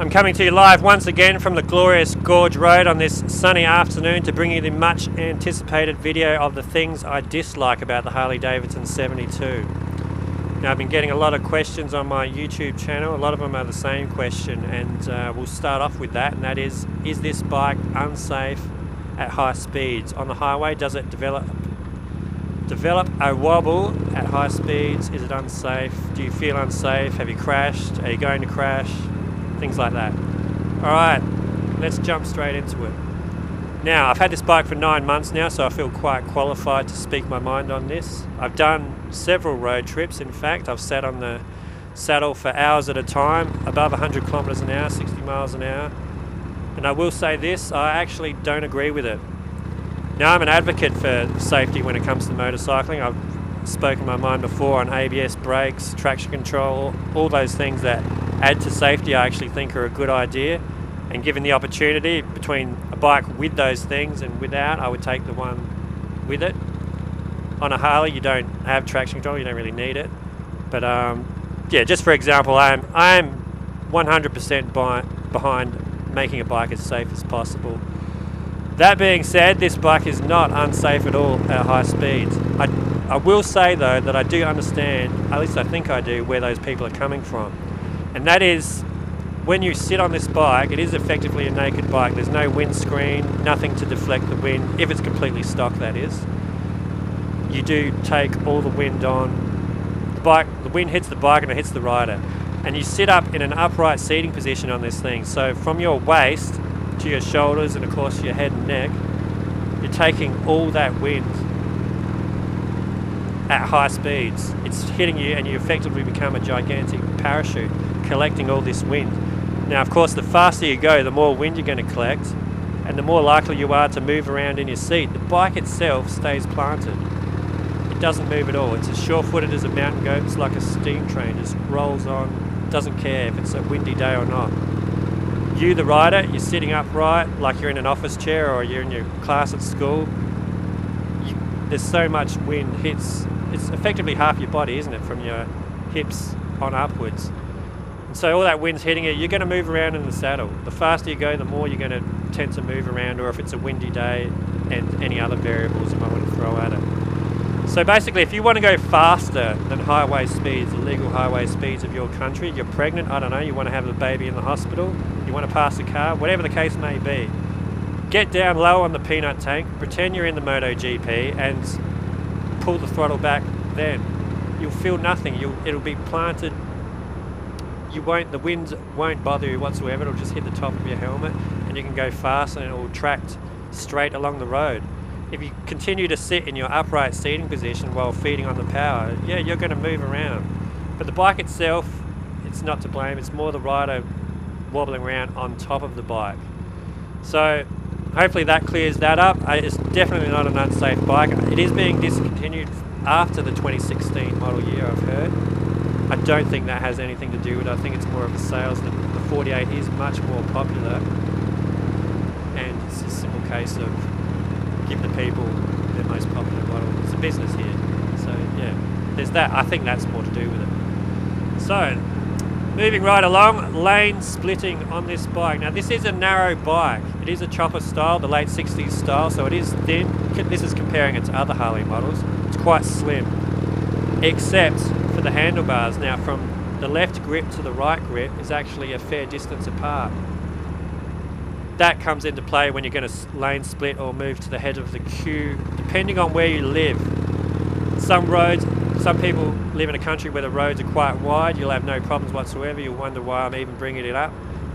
I'm coming to you live once again from the glorious Gorge Road on this sunny afternoon to bring you the much anticipated video of the things I dislike about the Harley Davidson 72. Now, I've been getting a lot of questions on my YouTube channel. A lot of them are the same question, and we'll start off with that, and that is this bike unsafe at high speeds? On the highway, does it develop a wobble at high speeds? Is it unsafe? Do you feel unsafe? Have you crashed? Are you going to crash? Things like that. Alright, let's jump straight into it. Now, I've had this bike for 9 months now, so I feel quite qualified to speak my mind on this. I've done several road trips. In fact, I've sat on the saddle for hours at a time, above 100 kilometers an hour, 60 miles an hour. And I will say this, I actually don't agree with it. Now, I'm an advocate for safety when it comes to motorcycling. I've spoken my mind before on ABS brakes, traction control, all those things that add to safety I actually think are a good idea. And given the opportunity between a bike with those things and without, I would take the one with it. On a Harley, you don't have traction control, you don't really need it. But yeah, just for example, I'm 100% behind making a bike as safe as possible. That being said, this bike is not unsafe at all at high speeds. I will say though that I do understand, at least I think I do, where those people are coming from. And that is, when you sit on this bike, it is effectively a naked bike. There's no windscreen, nothing to deflect the wind, if it's completely stock, that is. You do take all the wind on. The wind hits the bike and it hits the rider. And you sit up in an upright seating position on this thing. So from your waist to your shoulders and of course your head and neck, you're taking all that wind at high speeds. It's hitting you and you effectively become a gigantic parachute collecting all this wind. Now, of course, the faster you go, the more wind you're going to collect and the more likely you are to move around in your seat. The bike itself stays planted. It doesn't move at all. It's as sure-footed as a mountain goat. It's like a steam train, just rolls on, doesn't care if it's a windy day or not. You, the rider, you're sitting upright like you're in an office chair or you're in your class at school. There's so much wind hits. It's effectively half your body, isn't it, from your hips on upwards. And so all that wind's hitting you, you're going to move around in the saddle. The faster you go, the more you're going to tend to move around, or if it's a windy day and any other variables you might want to throw at it. So basically, if you want to go faster than highway speeds, the legal highway speeds of your country, you're pregnant, I don't know, you want to have a baby in the hospital, you want to pass a car, whatever the case may be, get down low on the peanut tank, pretend you're in the MotoGP and pull the throttle back then. You'll feel nothing, it'll be planted. The wind won't bother you whatsoever. It'll just hit the top of your helmet and you can go fast and it will tract straight along the road. If you continue to sit in your upright seating position while feeding on the power, yeah, you're going to move around. But the bike itself, it's not to blame. It's more the rider wobbling around on top of the bike. So hopefully that clears that up. It's definitely not an unsafe bike. It is being discontinued after the 2016 model year, I've heard. I don't think that has anything to do with it. I think it's more of a sales. The 48 is much more popular, and it's a simple case of give the people their most popular model. It's a business here. So yeah, there's that. I think that's more to do with it. So, moving right along, lane splitting on this bike. Now this is a narrow bike. It is a chopper style, the late 60s style, so it is thin. This is comparing it to other Harley models. It's quite slim, except for the handlebars. Now from the left grip to the right grip is actually a fair distance apart. That comes into play when you're going to lane split or move to the head of the queue, depending on where you live. Some people live in a country where the roads are quite wide, you'll have no problems whatsoever, you'll wonder why I'm even bringing it up.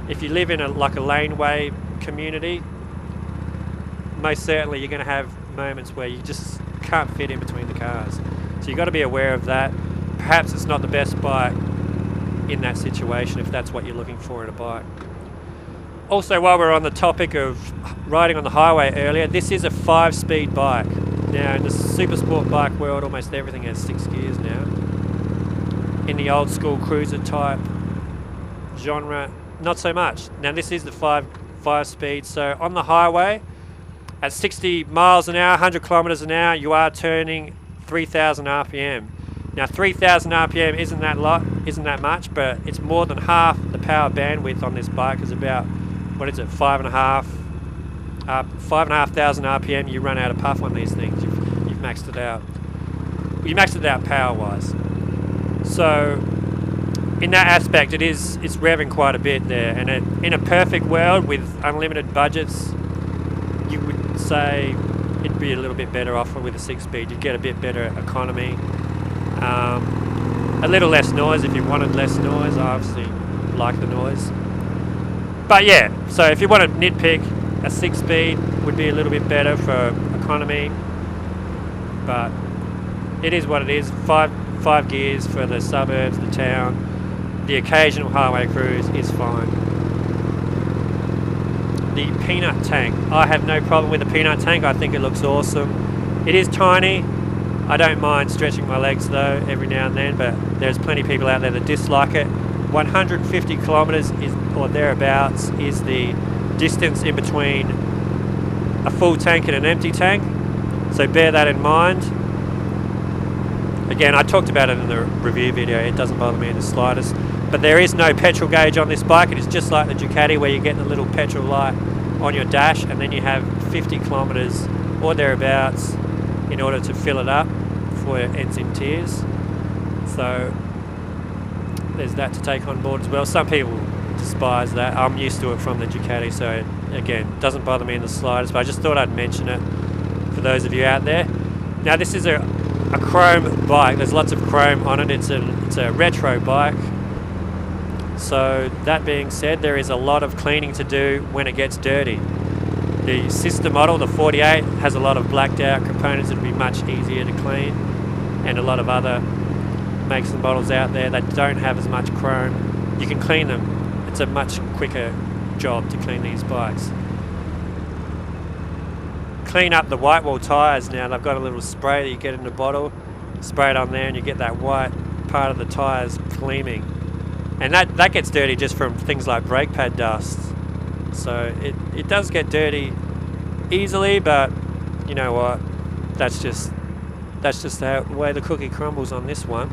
If you live in a laneway community, most certainly you're going to have moments where you just can't fit in between the cars. So you've got to be aware of that. Perhaps it's not the best bike in that situation if that's what you're looking for in a bike. Also, while we're on the topic of riding on the highway earlier, this is a 5-speed bike. Now, in the super sport bike world, almost everything has 6 gears now. In the old school cruiser type genre, not so much. Now, this is the 5-speed, so on the highway, at 60 miles an hour, 100 kilometers an hour, you are turning 3,000 RPM. Now 3,000 RPM isn't that much, but it's more than half the power bandwidth on this bike is about, what is it, 5,500 RPM. You run out of puff on these things. You've maxed it out. You maxed it out power wise. So in that aspect, it's revving quite a bit there. And in a perfect world with unlimited budgets, you would say it'd be a little bit better off with a 6-speed. You'd get a bit better economy, a little less noise if you wanted less noise. I obviously like the noise, but yeah. So if you want to nitpick, a 6-speed would be a little bit better for economy, but it is what it is. Five gears for the suburbs, the town, the occasional highway cruise is fine. The peanut tank. I have no problem with the peanut tank. I think it looks awesome. It is tiny. I don't mind stretching my legs though every now and then, but there's plenty of people out there that dislike it. 150 kilometers or thereabouts is the distance in between a full tank and an empty tank. So bear that in mind. Again, I talked about it in the review video. It doesn't bother me in the slightest. But there is no petrol gauge on this bike. It is just like the Ducati, where you get the little petrol light on your dash, and then you have 50 kilometers or thereabouts in order to fill it up before it ends in tears. So there's that to take on board as well. Some people despise that. I'm used to it from the Ducati, so again, doesn't bother me in the slightest, but I just thought I'd mention it for those of you out there. Now this is a chrome bike. There's lots of chrome on it. It's a retro bike. So that being said, there is a lot of cleaning to do when it gets dirty. The sister model, the 48, has a lot of blacked out components that would be much easier to clean, and a lot of other makes and models out there that don't have as much chrome. You can clean them. It's a much quicker job to clean these bikes. Clean up the white wall tyres now. They've got a little spray that you get in a bottle, spray it on there, and you get that white part of the tyres gleaming. And that gets dirty just from things like brake pad dust. So it does get dirty easily, but you know what? That's just the way the cookie crumbles on this one.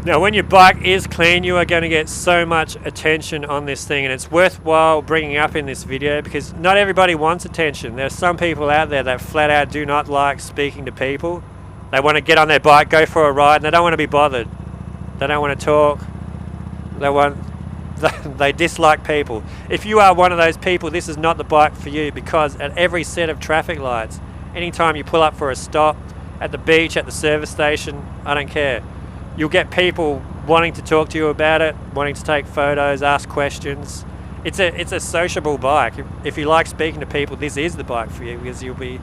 Now, when your bike is clean, you are going to get so much attention on this thing, and it's worthwhile bringing up in this video because not everybody wants attention. There's some people out there that flat out do not like speaking to people. They want to get on their bike, go for a ride, and they don't want to be bothered. They don't want to talk. They dislike people. If you are one of those people, this is not the bike for you, because at every set of traffic lights, anytime you pull up for a stop, at the beach, at the service station, I don't care, you'll get people wanting to talk to you about it, wanting to take photos, ask questions. It's a sociable bike. If you like speaking to people, this is the bike for you, because you'll be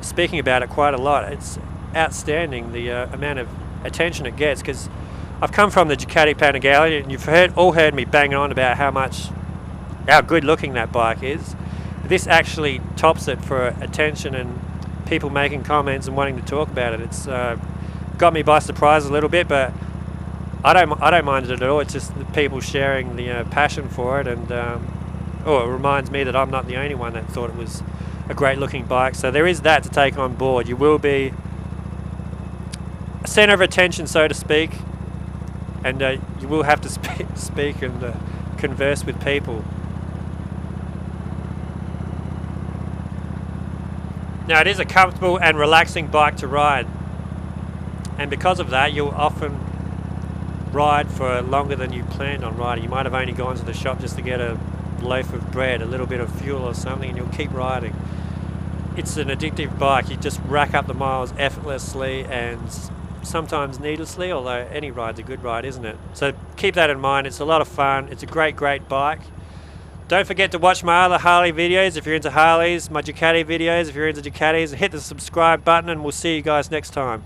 speaking about it quite a lot. It's outstanding the amount of attention it gets, because I've come from the Ducati Panigale, and you've all heard me banging on about how good looking that bike is. This actually tops it for attention and people making comments and wanting to talk about it. It's got me by surprise a little bit, but I don't mind it at all. It's just the people sharing the passion for it, and it reminds me that I'm not the only one that thought it was a great looking bike. So there is that to take on board. You will be a center of attention, so to speak, and you will have to speak and converse with people. Now, it is a comfortable and relaxing bike to ride, and because of that, you'll often ride for longer than you planned on riding. You might have only gone to the shop just to get a loaf of bread, a little bit of fuel or something, and you'll keep riding. It's an addictive bike. You just rack up the miles effortlessly and sometimes needlessly, although any ride's a good ride, isn't it? So keep that in mind. It's a lot of fun. It's a great bike. Don't forget to watch my other Harley videos if you're into Harleys, my Ducati videos if you're into Ducatis. Hit the subscribe button, and we'll see you guys next time.